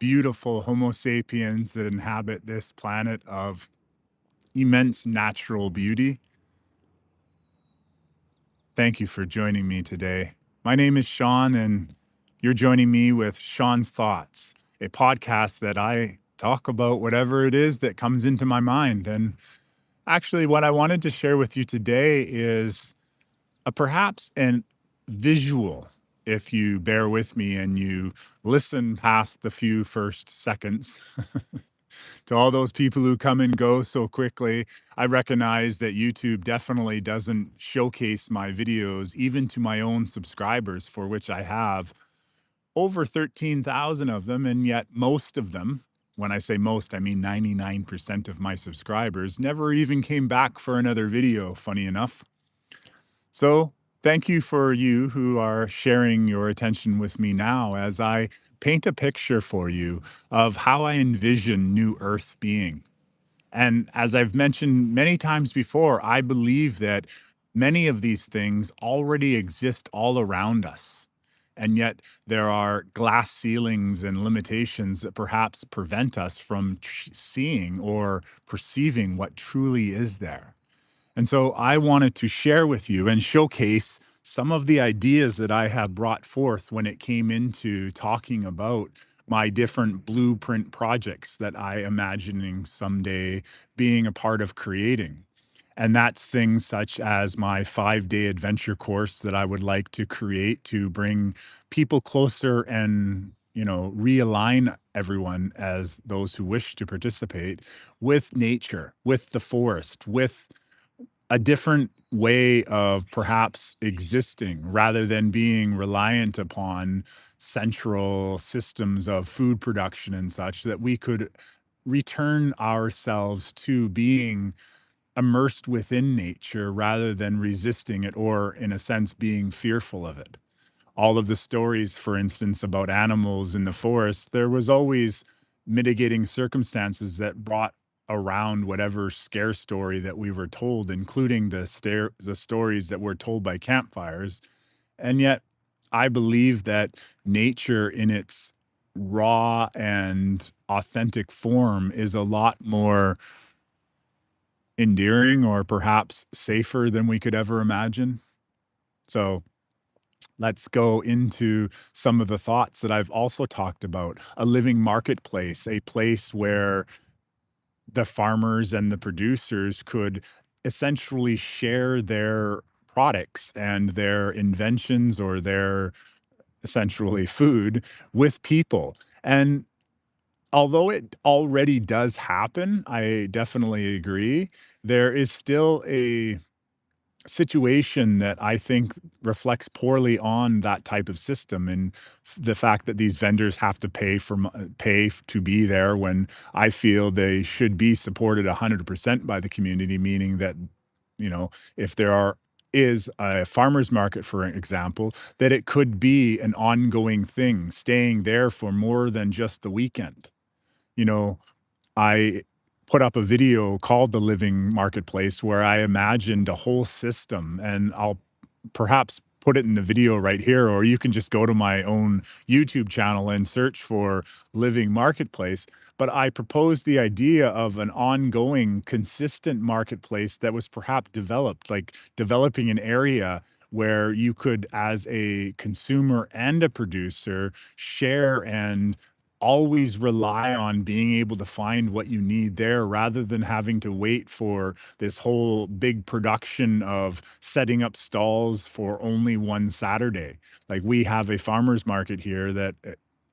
beautiful Homo sapiens that inhabit this planet of immense natural beauty. Thank you for joining me today. My name is Shawn, and you're joining me with Shawn's Thoughts, a podcast that I talk about whatever it is that comes into my mind. And actually, what I wanted to share with you today is perhaps an visual, if you bear with me and you listen past the few first seconds. To all those people who come and go so quickly, I recognize that YouTube definitely doesn't showcase my videos, even to my own subscribers, for which I have over 13,000 of them. And yet most of them, when I say most, I mean 99% of my subscribers, never even came back for another video, funny enough. So thank you for you who are sharing your attention with me now as I paint a picture for you of how I envision New Earth being. And as I've mentioned many times before, I believe that many of these things already exist all around us. And yet there are glass ceilings and limitations that perhaps prevent us from seeing or perceiving what truly is there. And so I wanted to share with you and showcase some of the ideas that I have brought forth when it came into talking about my different blueprint projects that I imagining someday being a part of creating. And that's things such as my 5-day adventure course that I would like to create to bring people closer and, realign everyone as those who wish to participate with nature, with the forest, with a different way of perhaps existing rather than being reliant upon central systems of food production and such, that we could return ourselves to being immersed within nature rather than resisting it or, in a sense, being fearful of it. All of the stories, for instance, about animals in the forest, there was always mitigating circumstances that brought around whatever scare story that we were told, including the stories that were told by campfires. And yet, I believe that nature in its raw and authentic form is a lot more endearing or perhaps safer than we could ever imagine. So let's go into some of the thoughts that I've also talked about. A living marketplace, a place where the farmers and the producers could essentially share their products and their inventions or their essentially food with people. And although it already does happen, I definitely agree, there is still a situation that I think reflects poorly on that type of system, and the fact that these vendors have to pay to be there when I feel they should be supported 100% by the community, meaning that, if is a farmer's market, for example, that it could be an ongoing thing, staying there for more than just the weekend. You know, I put up a video called The Living Marketplace where I imagined a whole system, and I'll perhaps put it in the video right here, or you can just go to my own YouTube channel and search for Living Marketplace. But I proposed the idea of an ongoing, consistent marketplace that was perhaps developed, like developing an area where you could, as a consumer and a producer, share and always rely on being able to find what you need there rather than having to wait for this whole big production of setting up stalls for only one Saturday. Like, we have a farmer's market here that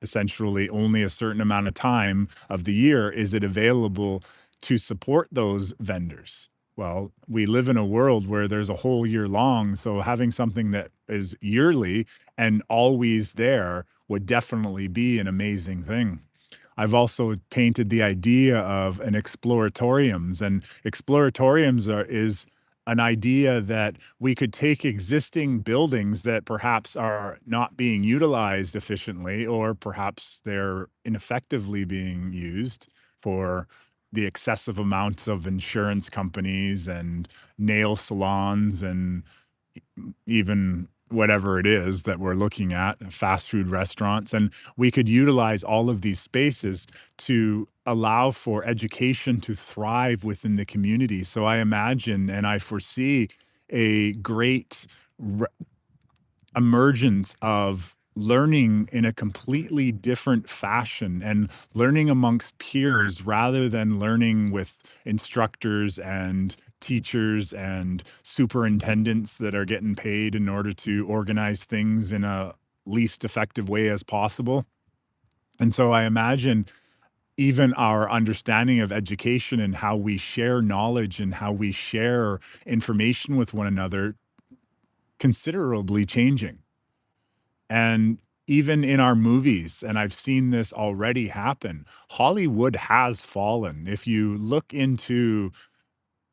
essentially only a certain amount of time of the year is it available to support those vendors. Well, we live in a world where there's a whole year long, so having something that is yearly and always there would definitely be an amazing thing. I've also painted the idea of an exploratoriums, and is an idea that we could take existing buildings that perhaps are not being utilized efficiently, or perhaps they're ineffectively being used for the excessive amounts of insurance companies and nail salons and even whatever it is that we're looking at, fast food restaurants. And we could utilize all of these spaces to allow for education to thrive within the community. So I imagine and I foresee a great emergence of learning in a completely different fashion and learning amongst peers rather than learning with instructors and teachers and superintendents that are getting paid in order to organize things in a least effective way as possible. And so I imagine even our understanding of education and how we share knowledge and how we share information with one another considerably changing. And even in our movies, and I've seen this already happen, Hollywood has fallen. If you look into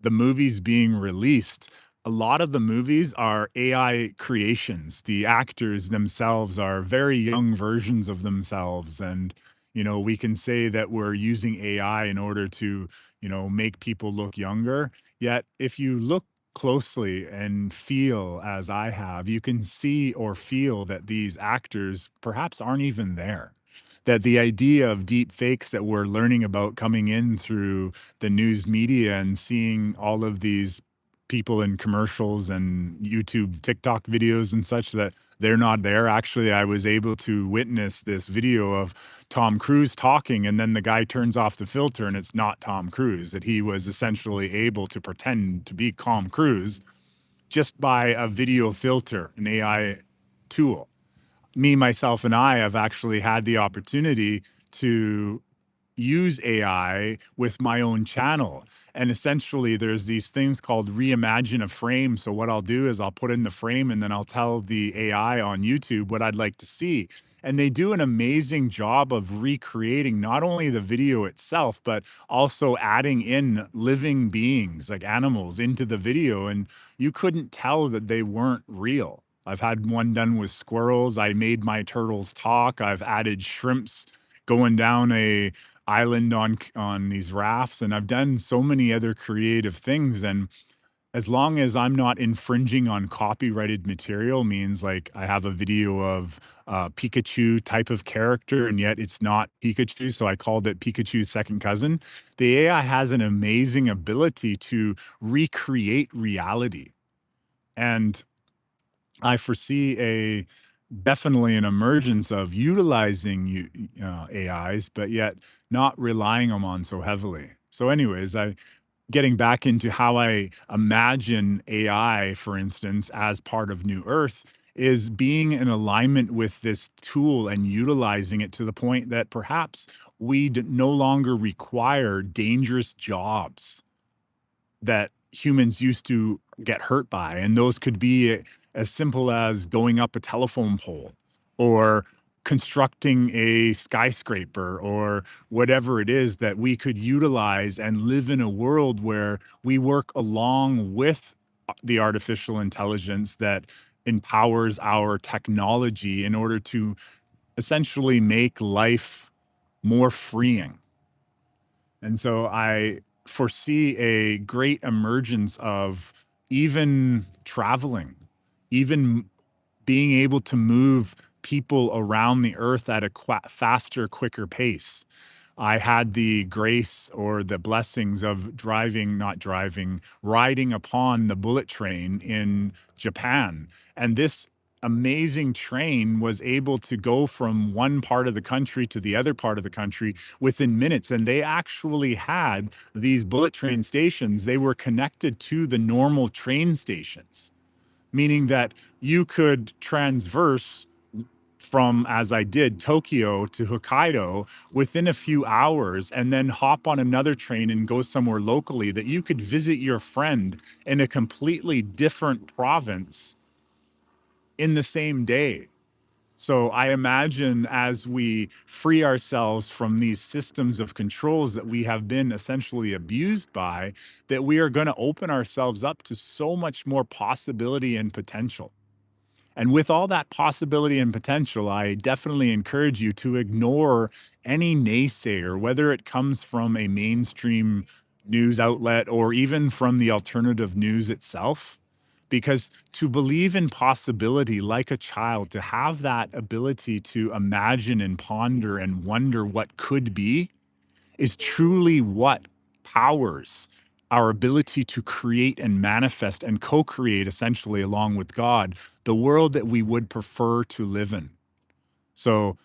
the movies being released, a lot of the movies are AI creations. The actors themselves are very young versions of themselves. And, we can say that we're using AI in order to, make people look younger. Yet, if you look closely and feel as I have, you can see or feel that these actors perhaps aren't even there. That the idea of deep fakes that we're learning about coming in through the news media and seeing all of these people in commercials and YouTube, TikTok videos and such that they're not there. Actually, I was able to witness this video of Tom Cruise talking, and then the guy turns off the filter and it's not Tom Cruise, that he was essentially able to pretend to be Tom Cruise just by a video filter, an AI tool. Me, myself, and I have actually had the opportunity to use AI with my own channel. And essentially, there's these things called reimagine a frame. So, what I'll do is I'll put in the frame and then I'll tell the AI on YouTube what I'd like to see. And they do an amazing job of recreating not only the video itself, but also adding in living beings like animals into the video. And you couldn't tell that they weren't real. I've had one done with squirrels. I made my turtles talk. I've added shrimps going down a island on these rafts, and I've done so many other creative things. And as long as I'm not infringing on copyrighted material, means like I have a video of Pikachu type of character and yet it's not Pikachu, so I called it Pikachu's second cousin. The AI has an amazing ability to recreate reality. And I foresee a definitely an emergence of utilizing AIs, but yet not relying on so heavily. So, anyways, I getting back into how I imagine AI, for instance, as part of New Earth, is being in alignment with this tool and utilizing it to the point that perhaps we no longer require dangerous jobs that humans used to get hurt by. And those could be as simple as going up a telephone pole or constructing a skyscraper or whatever it is that we could utilize and live in a world where we work along with the artificial intelligence that empowers our technology in order to essentially make life more freeing. And so I foresee a great emergence of even traveling, even being able to move people around the earth at a faster, quicker pace. I had the grace or the blessings of not driving, riding upon the bullet train in Japan. And this amazing train was able to go from one part of the country to the other part of the country within minutes. And they actually had these bullet train stations, they were connected to the normal train stations, meaning that you could transverse from, as I did, Tokyo to Hokkaido within a few hours and then hop on another train and go somewhere locally, that you could visit your friend in a completely different province in the same day. So I imagine as we free ourselves from these systems of controls that we have been essentially abused by, that we are going to open ourselves up to so much more possibility and potential. And with all that possibility and potential, I definitely encourage you to ignore any naysayer, whether it comes from a mainstream news outlet or even from the alternative news itself, Because to believe in possibility like a child, to have that ability to imagine and ponder and wonder what could be, is truly what powers our ability to create and manifest and co-create, essentially along with God, the world that we would prefer to live in. So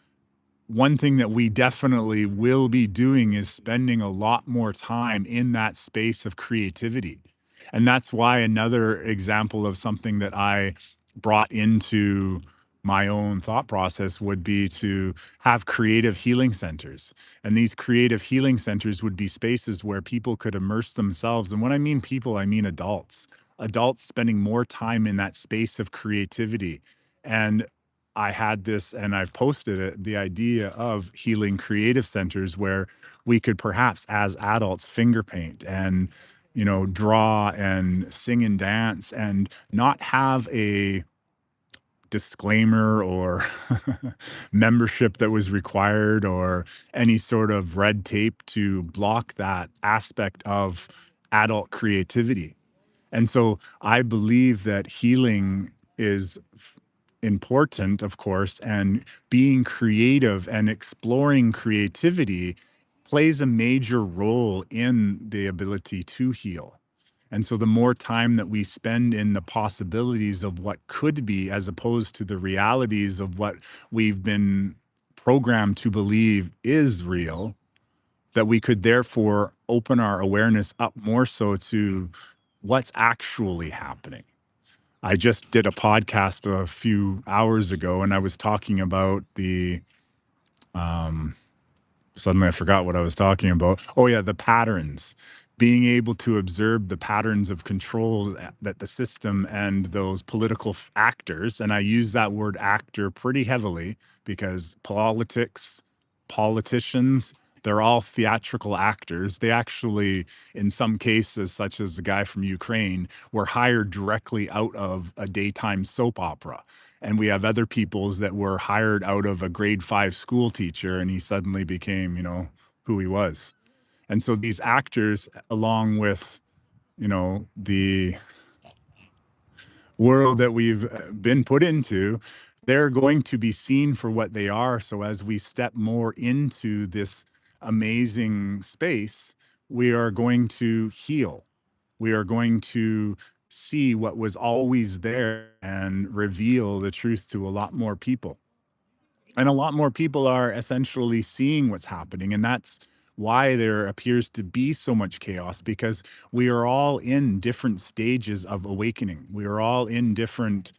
one thing that we definitely will be doing is spending a lot more time in that space of creativity. And that's why another example of something that I brought into my own thought process would be to have creative healing centers. And these creative healing centers would be spaces where people could immerse themselves. And when I mean people, I mean adults, adults spending more time in that space of creativity. And I had this, and I've posted it, the idea of healing creative centers where we could perhaps, as adults, finger paint and, draw and sing and dance and not have a disclaimer or membership that was required or any sort of red tape to block that aspect of adult creativity. And so I believe that healing is important, of course, and being creative and exploring creativity plays a major role in the ability to heal. And so the more time that we spend in the possibilities of what could be, as opposed to the realities of what we've been programmed to believe is real, that we could therefore open our awareness up more so to what's actually happening. I just did a podcast a few hours ago and I was talking about suddenly I forgot what I was talking about. Oh yeah, the patterns. Being able to observe the patterns of control that the system and those political actors, and I use that word actor pretty heavily because politicians, they're all theatrical actors. They actually, in some cases, such as the guy from Ukraine, were hired directly out of a daytime soap opera. And we have other peoples that were hired out of a grade 5 school teacher, and he suddenly became, who he was. And so these actors, along with, the world that we've been put into, they're going to be seen for what they are. So as we step more into this amazing space, we are going to heal. We are going to see what was always there and reveal the truth to a lot more people. And a lot more people are essentially seeing what's happening. And that's why there appears to be so much chaos, because we are all in different stages of awakening. We are all in different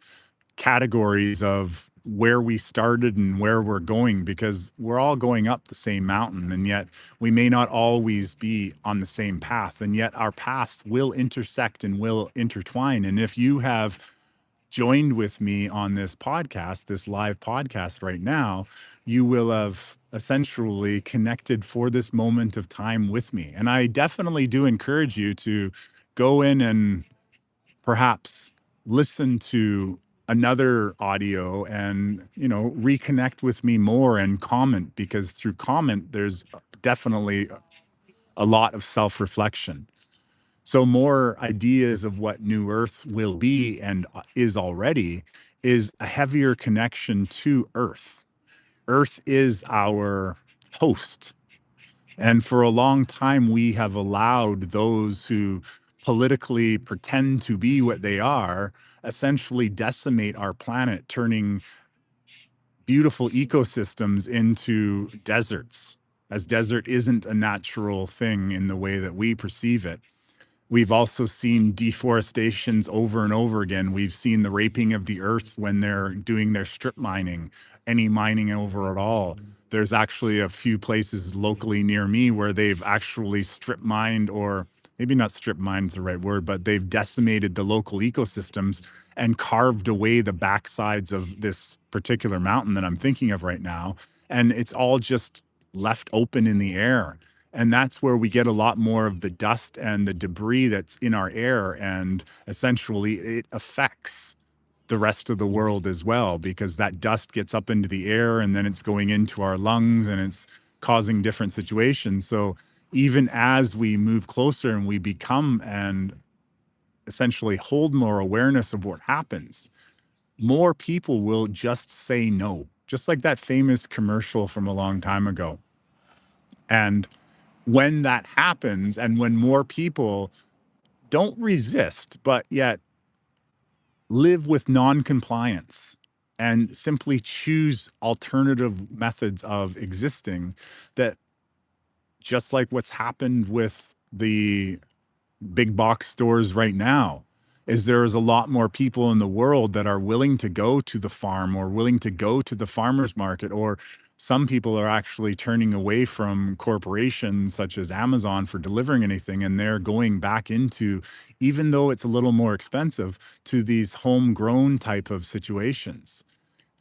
categories of where we started and where we're going, because we're all going up the same mountain. And yet we may not always be on the same path. And yet our paths will intersect and will intertwine. And if you have joined with me on this podcast, this live podcast right now, you will have essentially connected for this moment of time with me. And I definitely do encourage you to go in and perhaps listen to another audio and, reconnect with me more and comment, because through comment, there's definitely a lot of self-reflection. So more ideas of what New Earth will be and is already is a heavier connection to Earth. Earth is our host. And for a long time, we have allowed those who politically pretend to be what they are essentially decimate our planet, turning beautiful ecosystems into deserts, as desert isn't a natural thing in the way that we perceive it. We've also seen deforestations over and over again. We've seen the raping of the earth when they're doing their strip mining, any mining over at all. There's actually a few places locally near me where they've actually strip mined, or maybe not strip mined is the right word, but they've decimated the local ecosystems and carved away the backsides of this particular mountain that I'm thinking of right now. And it's all just left open in the air. And that's where we get a lot more of the dust and the debris that's in our air. And essentially, it affects the rest of the world as well, because that dust gets up into the air and then it's going into our lungs and it's causing different situations. So even as we move closer and we become and essentially hold more awareness of what happens, more people will just say no, just like that famous commercial from a long time ago. And when that happens, and when more people don't resist, but yet live with non-compliance and simply choose alternative methods of existing, that just like what's happened with the big box stores right now, is there is a lot more people in the world that are willing to go to the farm or willing to go to the farmer's market, or some people are actually turning away from corporations such as Amazon for delivering anything, and they're going back into, even though it's a little more expensive, to these homegrown type of situations.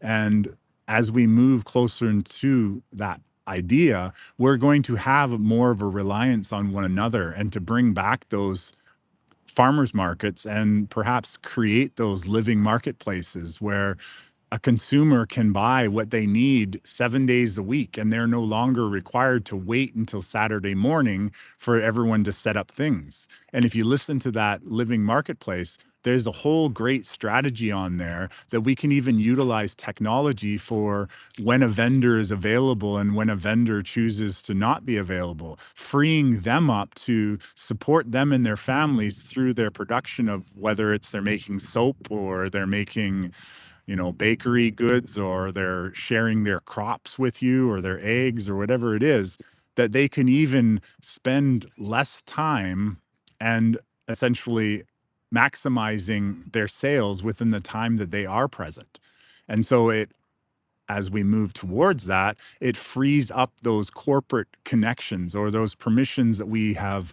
And as we move closer into that idea, we're going to have more of a reliance on one another, and to bring back those farmers markets and perhaps create those living marketplaces where a consumer can buy what they need 7 days a week, and they're no longer required to wait until Saturday morning for everyone to set up things. And if you listen to that living marketplace, there's a whole great strategy on there that we can even utilize technology for when a vendor is available and when a vendor chooses to not be available, freeing them up to support them and their families through their production of, whether it's they're making soap or they're making, bakery goods, or they're sharing their crops with you or their eggs or whatever it is, that they can even spend less time and essentially maximizing their sales within the time that they are present. And so as we move towards that, it frees up those corporate connections or those permissions that we have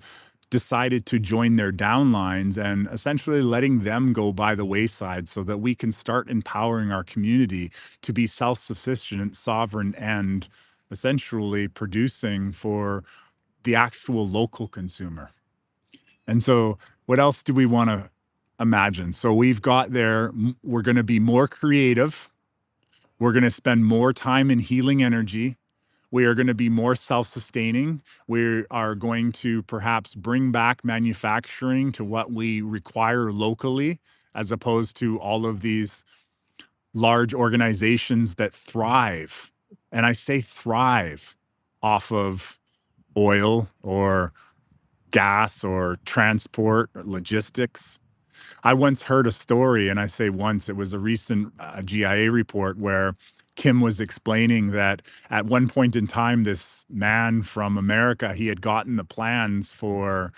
decided to join their downlines, and essentially letting them go by the wayside so that we can start empowering our community to be self-sufficient, sovereign, and essentially producing for the actual local consumer. And so what else do we want to imagine? So we've got there, we're going to be more creative. We're going to spend more time in healing energy. We are going to be more self-sustaining. We are going to perhaps bring back manufacturing to what we require locally, as opposed to all of these large organizations that thrive. And I say thrive off of oil or gas or transport or logistics. I once heard a story, and I say once, it was a recent GIA report where Kim was explaining that at one point in time, this man from America, he had gotten the plans for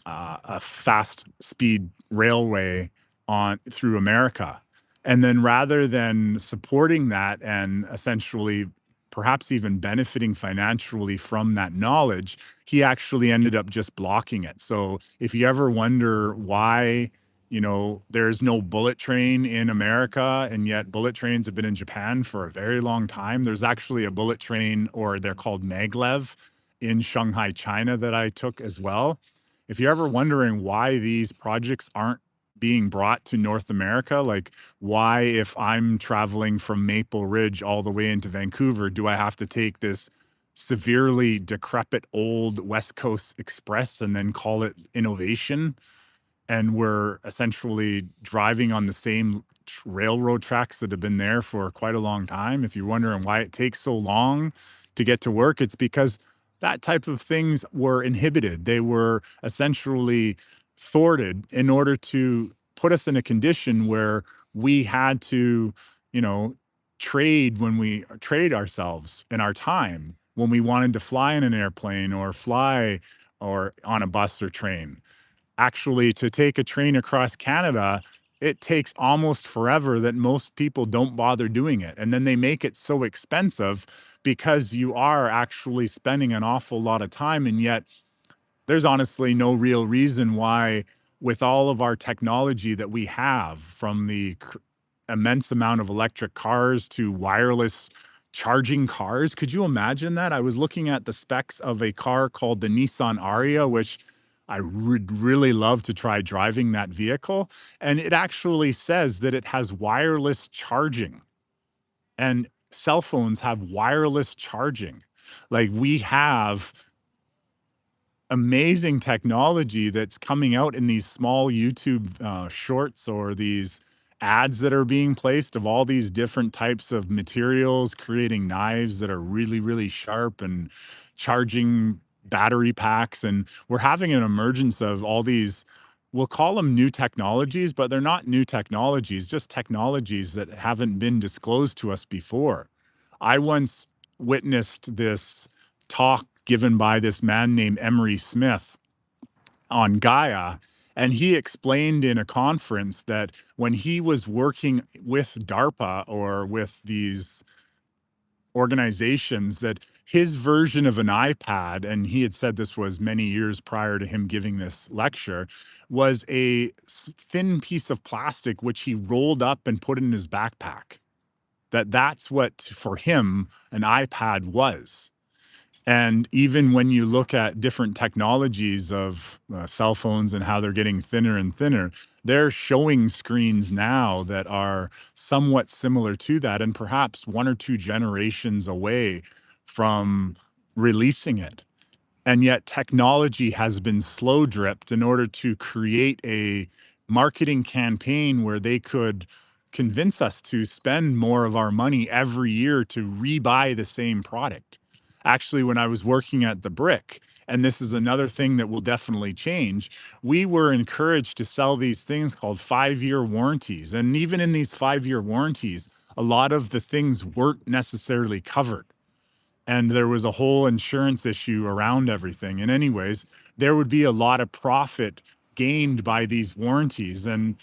a fast speed railway on through America. And then rather than supporting that and essentially perhaps even benefiting financially from that knowledge, he actually ended up just blocking it. So if you ever wonder why, there's no bullet train in America, and yet bullet trains have been in Japan for a very long time. There's actually a bullet train, or they're called maglev, in Shanghai, China, that I took as well. If you're ever wondering why these projects aren't being brought to North America, like why, if I'm traveling from Maple Ridge all the way into Vancouver, do I have to take this severely decrepit old West Coast Express and then call it innovation? And we're essentially driving on the same railroad tracks that have been there for quite a long time. If you're wondering why it takes so long to get to work, it's because that type of things were inhibited. They were essentially thwarted in order to put us in a condition where we had to, you know, trade ourselves and our time when we wanted to fly in an airplane or fly or on a bus or train. Actually, to take a train across Canada, it takes almost forever, that most people don't bother doing it. And then they make it so expensive because you are actually spending an awful lot of time. And yet there's honestly no real reason why, with all of our technology that we have, from the immense amount of electric cars to wireless charging cars. Could you imagine that? I was looking at the specs of a car called the Nissan Aria, which I would really love to try driving that vehicle. And it actually says that it has wireless charging, and cell phones have wireless charging. Like, we have amazing technology that's coming out in these small YouTube shorts or these ads that are being placed of all these different types of materials, creating knives that are really, really sharp and charging battery packs. And we're having an emergence of all these, we'll call them new technologies, but they're not new technologies, just technologies that haven't been disclosed to us before. I once witnessed this talk given by this man named Emery Smith on Gaia. And he explained in a conference that when he was working with DARPA or with these organizations, that his version of an iPad, and he had said this was many years prior to him giving this lecture, was a thin piece of plastic which he rolled up and put in his backpack. That's what for him an iPad was. And even when you look at different technologies of cell phones and how they're getting thinner and thinner, they're showing screens now that are somewhat similar to that, and perhaps one or two generations away from releasing it. And yet technology has been slow dripped in order to create a marketing campaign where they could convince us to spend more of our money every year to rebuy the same product. Actually, when I was working at the Brick, and this is another thing that will definitely change, we were encouraged to sell these things called 5-year warranties. And even in these 5-year warranties, a lot of the things weren't necessarily covered. And there was a whole insurance issue around everything. And anyways, there would be a lot of profit gained by these warranties. And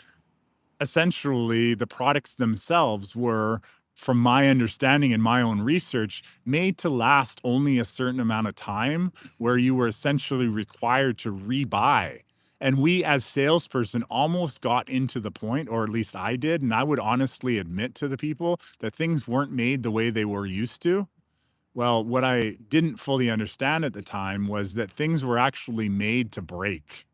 essentially, the products themselves were, from my understanding and my own research, made to last only a certain amount of time, where you were essentially required to rebuy. And we as salesperson almost got into the point, or at least I did, and I would honestly admit to the people that things weren't made the way they were used to. Well, what I didn't fully understand at the time was that things were actually made to break.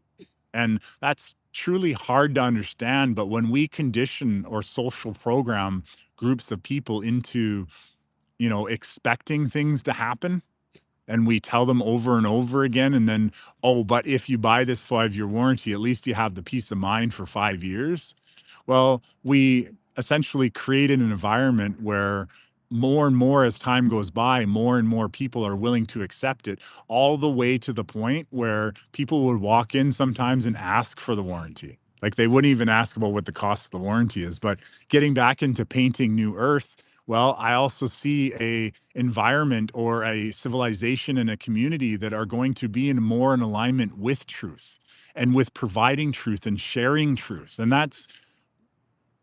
And that's truly hard to understand. But when we condition or social program groups of people into, expecting things to happen, and we tell them over and over again, and then, oh, but if you buy this 5-year warranty, at least you have the peace of mind for 5 years. Well, we essentially created an environment where more and more as time goes by, more and more people are willing to accept it, all the way to the point where people would walk in sometimes and ask for the warranty. Like they wouldn't even ask about what the cost of the warranty is. But getting back into painting New Earth, well, I also see a environment or a civilization and a community that are going to be more in alignment with truth and with providing truth and sharing truth. And that's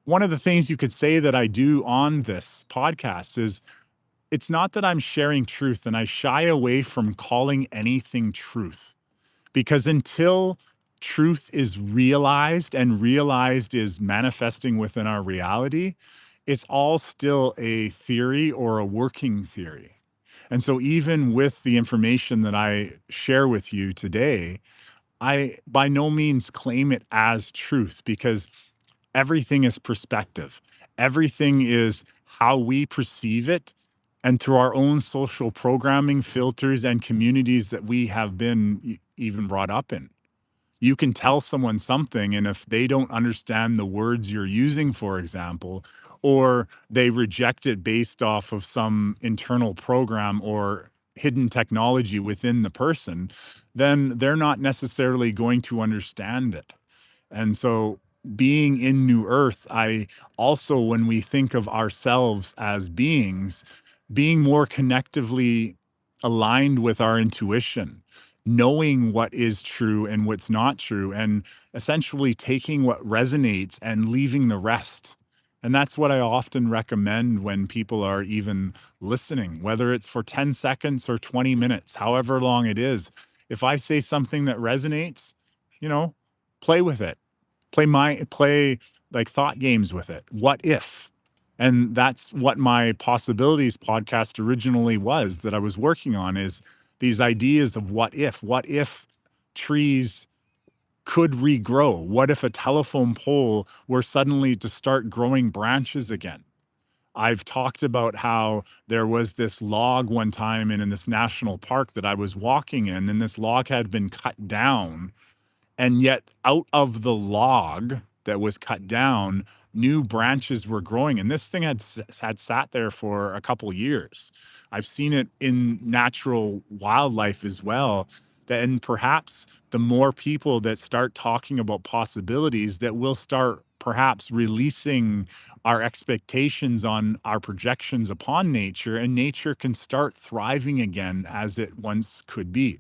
one of the things you could say that I do on this podcast is it's not that I'm sharing truth, and I shy away from calling anything truth, because until truth is realized and realized is manifesting within our reality, it's all still a theory or a working theory. And so even with the information that I share with you today, I by no means claim it as truth, because everything is perspective. Everything is how we perceive it, and through our own social programming filters and communities that we have been even brought up in. You can tell someone something, and if they don't understand the words you're using, for example, or they reject it based off of some internal program or hidden technology within the person, then they're not necessarily going to understand it. And so, being in New Earth, I also, when we think of ourselves as beings, being more connectively aligned with our intuition, knowing what is true and what's not true, and essentially taking what resonates and leaving the rest. And that's what I often recommend when people are even listening, whether it's for 10 seconds or 20 minutes, however long it is. If I say something that resonates, you know, play with it. Play like thought games with it. What if? And that's what my possibilities podcast originally was, that I was working on, is these ideas of what if. What if trees could regrow? What if a telephone pole were suddenly to start growing branches again? I've talked about how there was this log one time in this national park that I was walking in, and this log had been cut down, and yet out of the log that was cut down, new branches were growing, and this thing had sat there for a couple years. I've seen it in natural wildlife as well. And perhaps the more people that start talking about possibilities, that will start perhaps releasing our expectations on our projections upon nature, and nature can start thriving again as it once could be.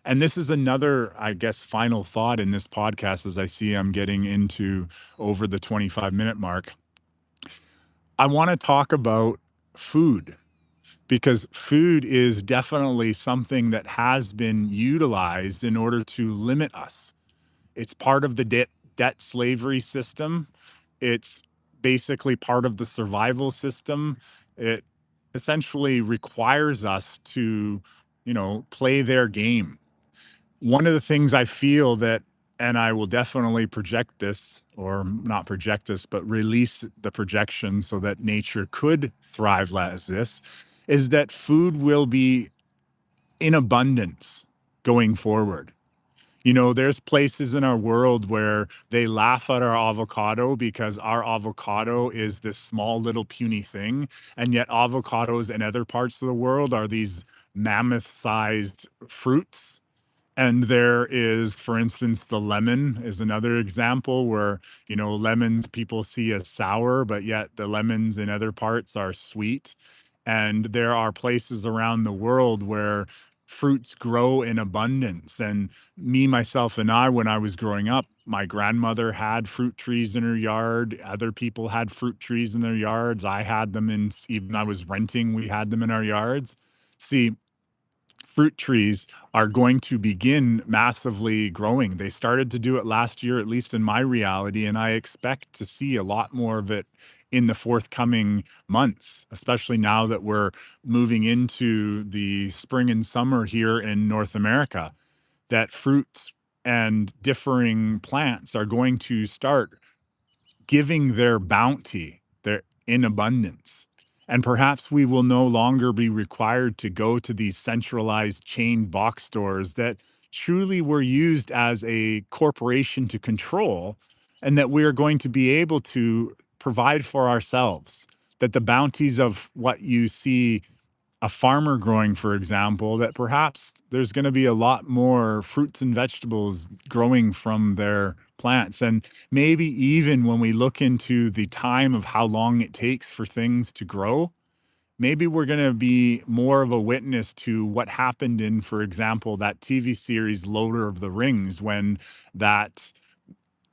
And this is another, I guess, final thought in this podcast as I see I'm getting into over the 25-minute mark. I want to talk about food, because food is definitely something that has been utilized in order to limit us. It's part of the debt slavery system. It's basically part of the survival system. It essentially requires us to, play their game. One of the things I feel that, and I will definitely project this, or not project this, but release the projection so that nature could thrive as this, is that food will be in abundance going forward. There's places in our world where they laugh at our avocado because our avocado is this small little puny thing. And yet avocados in other parts of the world are these mammoth sized fruits. And there is, for instance, the lemon is another example where, lemons people see as sour, but yet the lemons in other parts are sweet. And there are places around the world where fruits grow in abundance. And me, myself, and I, when I was growing up, my grandmother had fruit trees in her yard. Other people had fruit trees in their yards. I had them even I was renting, we had them in our yards. See, fruit trees are going to begin massively growing. They started to do it last year, at least in my reality, and I expect to see a lot more of it in the forthcoming months, especially now that we're moving into the spring and summer here in North America, that fruits and differing plants are going to start giving their bounty, their in abundance. And perhaps we will no longer be required to go to these centralized chain box stores that truly were used as a corporation to control, and that we are going to be able to provide for ourselves. That the bounties of what you see a farmer growing, for example, that perhaps there's going to be a lot more fruits and vegetables growing from their plants. And maybe even when we look into the time of how long it takes for things to grow, maybe we're going to be more of a witness to what happened in, for example, that TV series Lord of the Rings, when that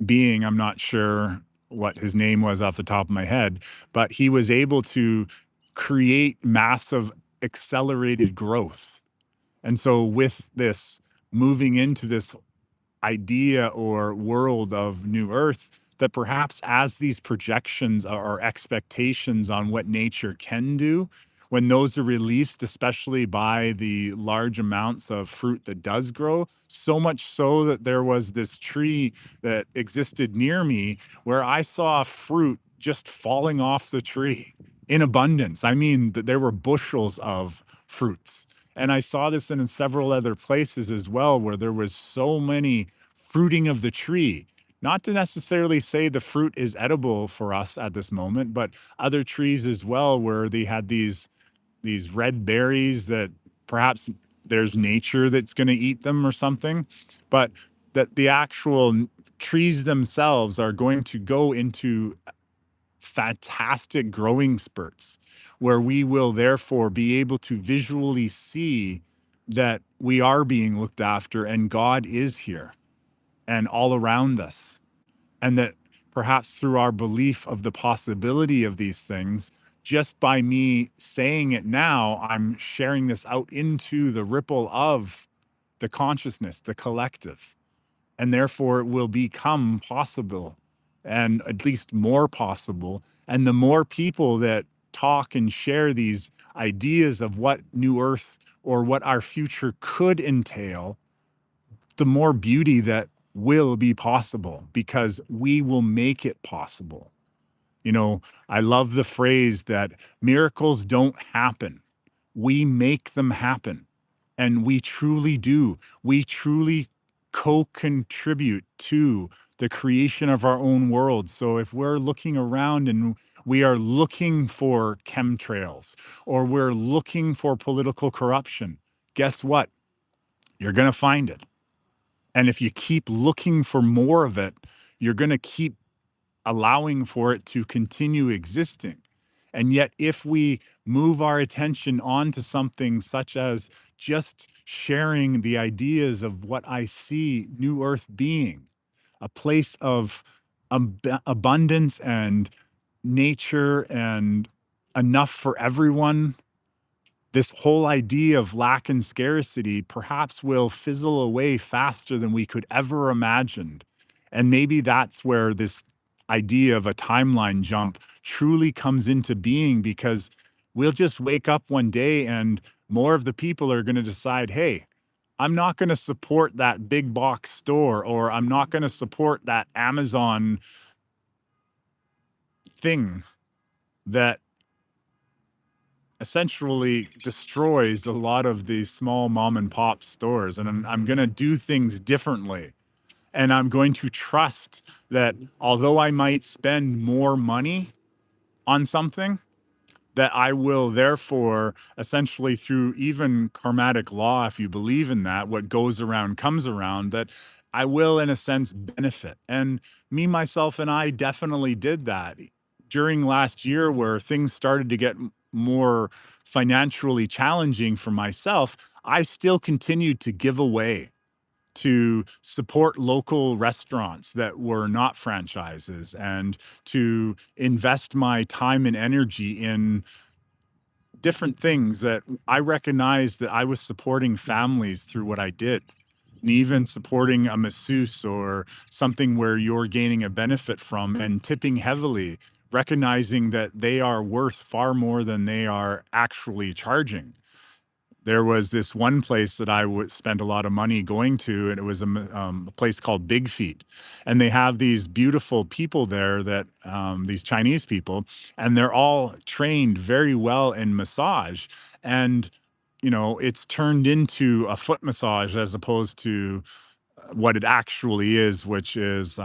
being, I'm not sure what his name was off the top of my head, but he was able to create massive accelerated growth. And so with this moving into this idea or world of new earth, that perhaps as these projections or expectations on what nature can do, when those are released, especially by the large amounts of fruit that does grow, so much so that there was this tree that existed near me where I saw fruit just falling off the tree in abundance. I mean, that there were bushels of fruits. And I saw this in several other places as well, where there was so many fruiting of the tree. Not to necessarily say the fruit is edible for us at this moment, but other trees as well, where they had these red berries that perhaps there's nature that's going to eat them or something, but that the actual trees themselves are going to go into fantastic growing spurts, where we will therefore be able to visually see that we are being looked after and God is here and all around us. And that perhaps through our belief of the possibility of these things, just by me saying it now, I'm sharing this out into the ripple of the consciousness, the collective. And therefore it will become possible, and at least more possible. And the more people that talk and share these ideas of what New Earth or what our future could entail, the more beauty that will be possible, because we will make it possible. You know, I love the phrase that miracles don't happen. We make them happen. And we truly do. We truly co-contribute to the creation of our own world. So if we're looking around and we are looking for chemtrails or we're looking for political corruption, guess what? You're going to find it. And if you keep looking for more of it, you're going to keep allowing for it to continue existing. And yet, if we move our attention onto something such as just sharing the ideas of what I see New Earth being, a place of abundance and nature and enough for everyone, this whole idea of lack and scarcity perhaps will fizzle away faster than we could ever imagine. And maybe that's where this idea of a timeline jump truly comes into being, because we'll just wake up one day and more of the people are going to decide, hey, I'm not going to support that big box store, or I'm not going to support that Amazon thing that essentially destroys a lot of these small mom and pop stores. And I'm going to do things differently. And I'm going to trust that although I might spend more money on something, that I will therefore essentially, through even karmatic law, if you believe in that, what goes around comes around, that I will in a sense benefit. And me, myself, and I definitely did that during last year, where things started to get more financially challenging for myself. I still continued to give away, to support local restaurants that were not franchises, and to invest my time and energy in different things that I recognized that I was supporting families through what I did. And even supporting a masseuse or something where you're gaining a benefit from, and tipping heavily, recognizing that they are worth far more than they are actually charging. There was this one place that I would spend a lot of money going to, and it was a place called Big Feet. And they have these beautiful people there that, these Chinese people, and they're all trained very well in massage. And, you know, it's turned into a foot massage as opposed to what it actually is, which is,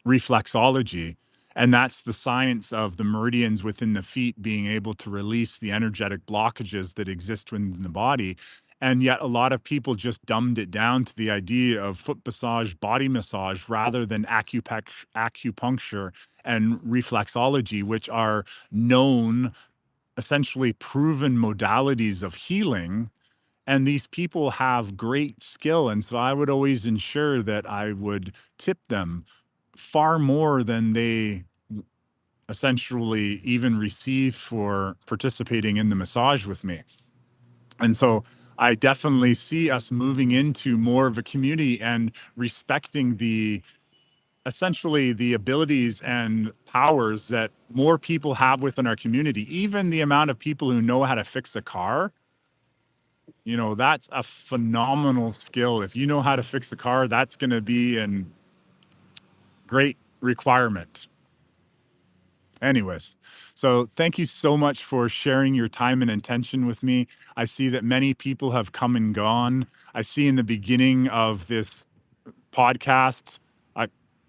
reflexology. And that's the science of the meridians within the feet being able to release the energetic blockages that exist within the body. And yet, a lot of people just dumbed it down to the idea of foot massage, body massage, rather than acupuncture and reflexology, which are known, essentially proven modalities of healing. And these people have great skill. And so I would always ensure that I would tip them far more than they essentially even receive for participating in the massage with me. And so I definitely see us moving into more of a community and respecting the, essentially, the abilities and powers that more people have within our community. Even the amount of people who know how to fix a car, you know, that's a phenomenal skill. If you know how to fix a car, that's going to be a great requirement. Anyways, so thank you so much for sharing your time and intention with me. I see that many people have come and gone. I see in the beginning of this podcast, uh,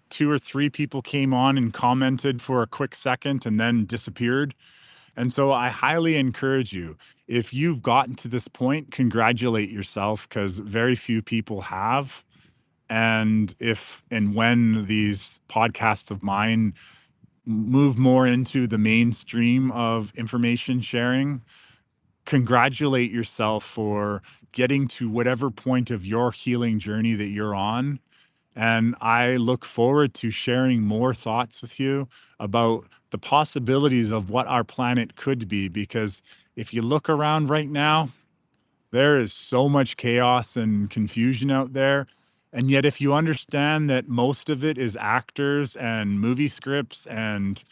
two or three people came on and commented for a quick second and then disappeared. And so I highly encourage you, if you've gotten to this point, congratulate yourself, because very few people have. And if and when these podcasts of mine move more into the mainstream of information sharing, congratulate yourself for getting to whatever point of your healing journey that you're on. And I look forward to sharing more thoughts with you about the possibilities of what our planet could be. Because if you look around right now, there is so much chaos and confusion out there. And yet, if you understand that most of it is actors and movie scripts and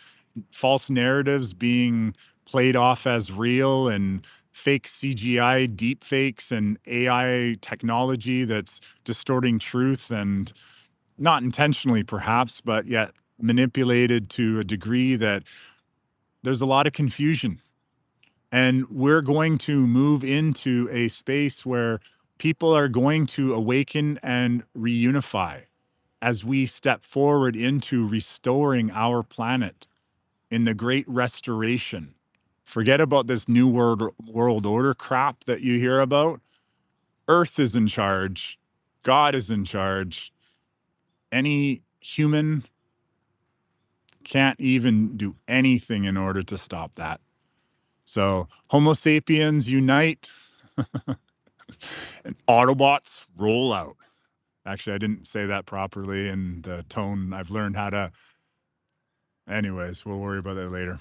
false narratives being played off as real, and fake CGI deepfakes and AI technology that's distorting truth, and not intentionally perhaps, but yet manipulated to a degree that there's a lot of confusion. And we're going to move into a space where people are going to awaken and reunify as we step forward into restoring our planet in the great restoration. Forget about this new world order crap that you hear about. Earth is in charge. God is in charge. Any human can't even do anything in order to stop that. So, Homo sapiens unite and Autobots roll out. Actually, I didn't say that properly in the tone. I've learned how to. Anyways, we'll worry about that later.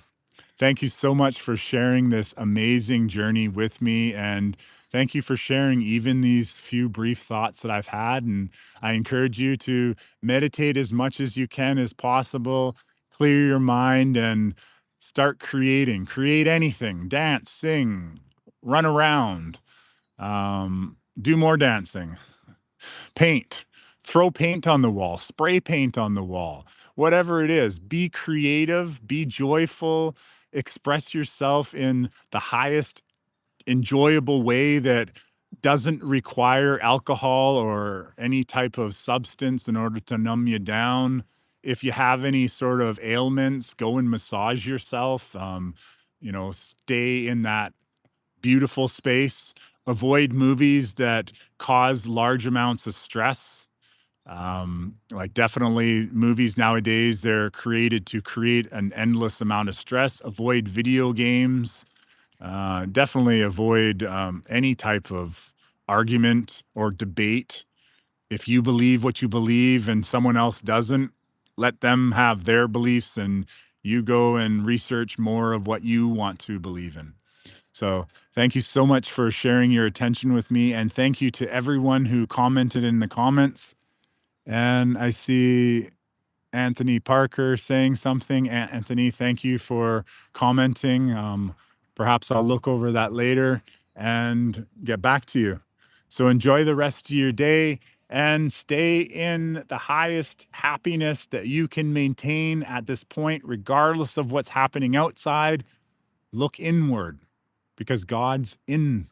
Thank you so much for sharing this amazing journey with me. And thank you for sharing even these few brief thoughts that I've had. And I encourage you to meditate as much as you can as possible, clear your mind, and start creating. Create anything, dance, sing, run around, do more dancing, paint, throw paint on the wall, spray paint on the wall, whatever it is. Be creative, be joyful, express yourself in the highest enjoyable way that doesn't require alcohol or any type of substance in order to numb you down. If you have any sort of ailments, go and massage yourself. Stay in that beautiful space. Avoid movies that cause large amounts of stress. Like definitely movies nowadays, they're created to create an endless amount of stress. Avoid video games. Definitely avoid any type of argument or debate. If you believe what you believe and someone else doesn't, let them have their beliefs and you go and research more of what you want to believe in. So thank you so much for sharing your attention with me. And thank you to everyone who commented in the comments. And I see Anthony Parker saying something. Anthony, thank you for commenting. Perhaps I'll look over that later and get back to you. So enjoy the rest of your day and stay in the highest happiness that you can maintain at this point, regardless of what's happening outside. Look inward because God's in,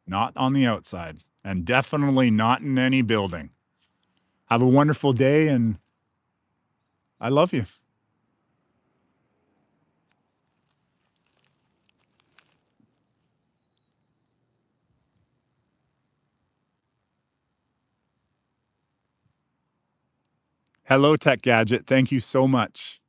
not on the outside, and definitely not in any building. Have a wonderful day, and I love you. Hello, Tech Gadget. Thank you so much.